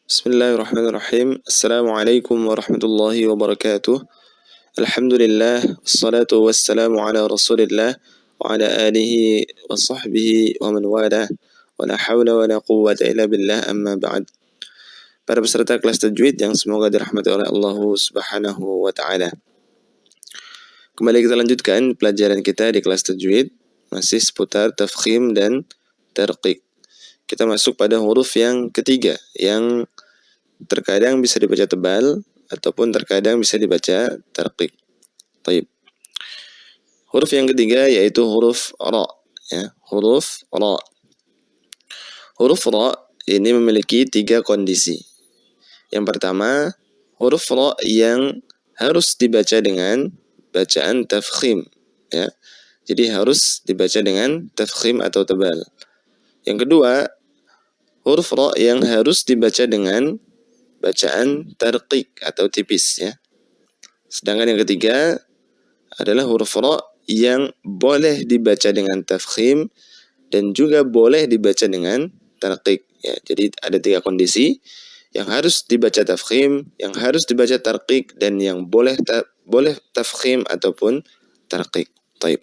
Bismillahirrahmanirrahim. Assalamualaikum warahmatullahi wabarakatuh. Alhamdulillah, wassalatu wassalamu ala rasulillah wa ala alihi wa sahbihi wa man wala wa la hawla wa la quwwata illa billah, amma ba'd. Para peserta kelas tajwid yang semoga dirahmati oleh Allah subhanahu wa ta'ala, kembali kita lanjutkan pelajaran kita di kelas tajwid, masih seputar tafkhim dan tarqiq. Kita masuk pada huruf yang ketiga, yang terkadang bisa dibaca tebal ataupun terkadang bisa dibaca tarqiq. Baik. Huruf yang ketiga yaitu huruf ra, ya, huruf ra. Huruf ra ini memiliki 3 kondisi. Yang pertama, huruf ra yang harus dibaca dengan bacaan tafkhim, ya. Jadi harus dibaca dengan tafkhim atau tebal. Yang kedua, huruf ra yang harus dibaca dengan bacaan tarqiq atau tipis, ya. Sedangkan yang ketiga adalah huruf ra yang boleh dibaca dengan tafkhim dan juga boleh dibaca dengan tarqiq, ya. Jadi ada 3 kondisi, yang harus dibaca tafkhim, yang harus dibaca tarqiq, dan yang boleh tafkhim ataupun tarqiq. Baik.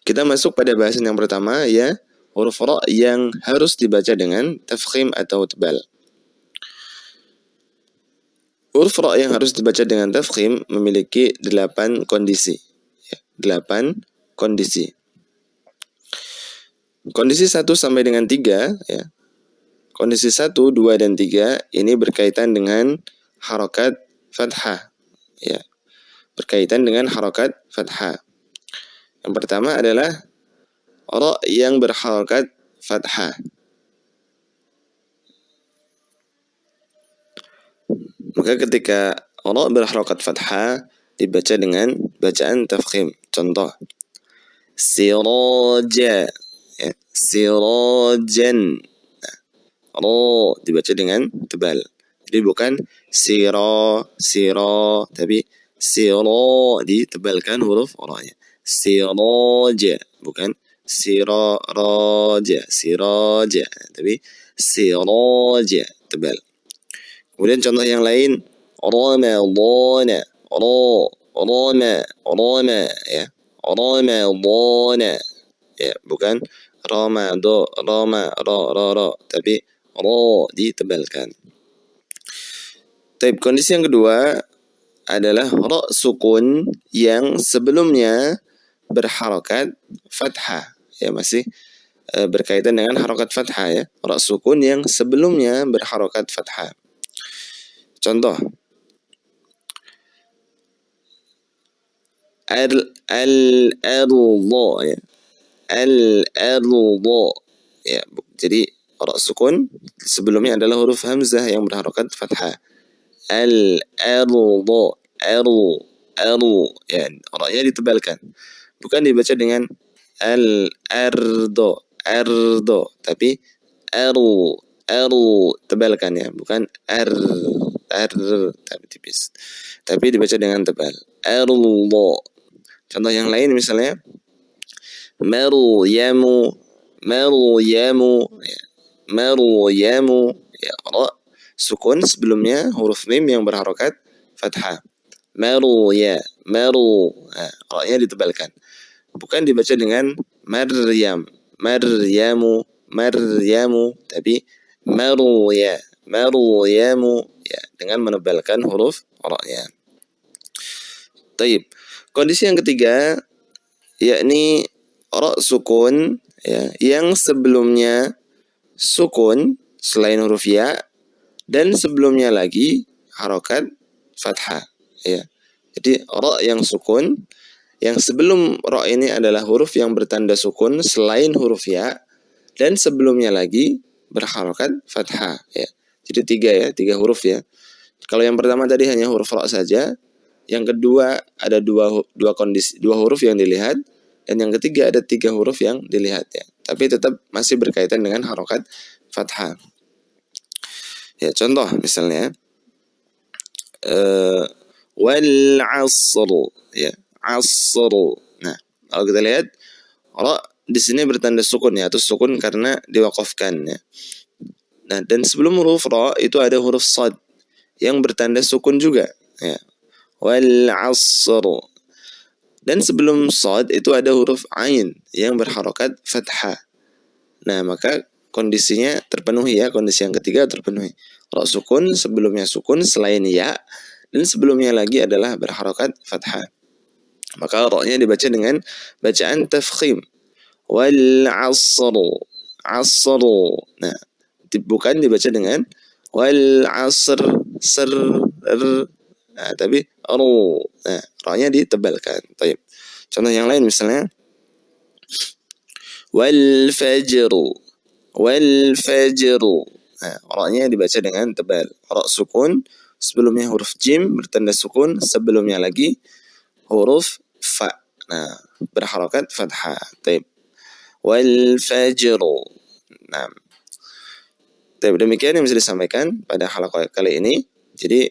Kita masuk pada bahasan yang pertama, ya, huruf ra yang harus dibaca dengan tafkhim atau tebal. Huruf ra yang harus dibaca dengan tafkhim memiliki 8 kondisi, ya, 8 kondisi. Kondisi 1 sampai dengan 3, ya. Kondisi 1, 2, dan 3 ini berkaitan dengan harokat fathah, ya. Berkaitan dengan harokat fathah. Yang pertama adalah ra yang berharokat fathah. Maka ketika ra berharokat fathah dibaca dengan bacaan tafkhim. Contoh, siraja, ya, sirajan. Ra dibaca dengan tebal. Jadi bukan siro, tapi siro ditebalkan huruf ra-nya. Siraja, bukan siraja, tapi siraja, tebal. Kemudian contoh yang lain, ramadana, rama, ya, ramadana, ya, bukan rama, tapi ra ditebalkan. Tapi kondisi yang kedua adalah ra sukun yang sebelumnya berharokat fathah, ya, masih berkaitan dengan harokat fathah, ya, ra sukun yang sebelumnya berharokat fathah. Contoh, al-ardo, ya, al-ardo, ya. Jadi ra sukun sebelumnya adalah huruf hamzah yang berharokat fathah. Al-ardo, ya, ra-nya ditebalkan. Bukan dibaca dengan al-ardo, tapi tebalkan, ya, bukan tapi tipis. Tapi dibaca dengan tebal. Ardo. Contoh yang lain misalnya Maryamu, ya, Maryamu, ya, ra sukun sebelumnya huruf mim yang berharokat fathah. Ra-nya ditebalkan. Bukan dibaca dengan Maryamu, tapi Maryamu, ya, dengan menebalkan huruf ra-nya. Taib. Kondisi yang ketiga yakni ra sukun, ya, yang sebelumnya sukun selain huruf ya dan sebelumnya lagi harokat fathah, ya. Jadi ra yang sukun yang sebelum ra ini adalah huruf yang bertanda sukun selain huruf ya dan sebelumnya lagi berharokat fathah, ya. Jadi 3, ya, 3 huruf, ya. Kalau yang pertama tadi hanya huruf ra saja, yang kedua ada dua huruf yang dilihat, dan yang ketiga ada 3 huruf yang dilihat, ya. Tapi tetap masih berkaitan dengan harokat fathah. Ya, contoh misalnya wal asru, ya, asru. Nah, kalau kita lihat ra di sini bertanda sukun, ya, atau sukun karena diwaqafkan, ya. Nah, dan sebelum huruf ra itu ada huruf shad yang bertanda sukun juga, ya. Wal 'asr. Dan sebelum shad itu ada huruf ain yang berharokat fathah. Nah, maka kondisinya terpenuhi ya, kondisi yang ketiga terpenuhi. Ra sukun, sebelumnya sukun selain ya, dan sebelumnya lagi adalah berharokat fathah. Maka ra-nya dibaca dengan bacaan tafkhim. Wal 'asr. Asr. Nah, bukan dibaca dengan wal 'asr ser nah, tapi ru. Nah, ra-nya ditebalkan. Baik. Contoh yang lain misalnya wal fajru. Wal fajru. Nah, ra-nya dibaca dengan tebal. Ra sukun, sebelumnya huruf jim bertanda sukun, sebelumnya lagi huruf fa. Nah, berharokat fathah. Baik. Wal fajru. Nah, demikian yang bisa disampaikan pada halaqah kali ini. Jadi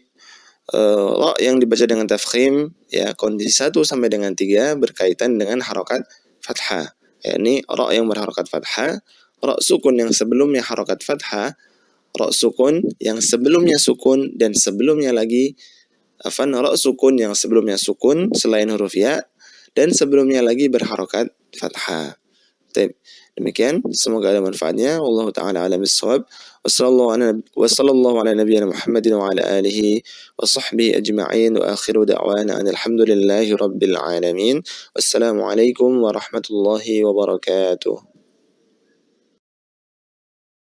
ra yang dibaca dengan tafkhim ya, kondisi 1 sampai dengan 3 berkaitan dengan harokat fathah. Yakni ra yang berharokat fathah, ra sukun yang sebelumnya harokat fathah, ra sukun yang sebelumnya sukun, dan sebelumnya lagi ra sukun yang sebelumnya sukun selain huruf ya, dan sebelumnya lagi berharokat fathah. Demikian, semoga ada manfaatnya. Wallahu ta'ala a'lam bis-shawab. Wassallallahu ala nabiyyina Muhammadin wa ala alihi wa sahbihi ajma'in, wa akhiru da'wana alhamdulillahi rabbil alamin. Wassalamu alaikum warahmatullahi wabarakatuh.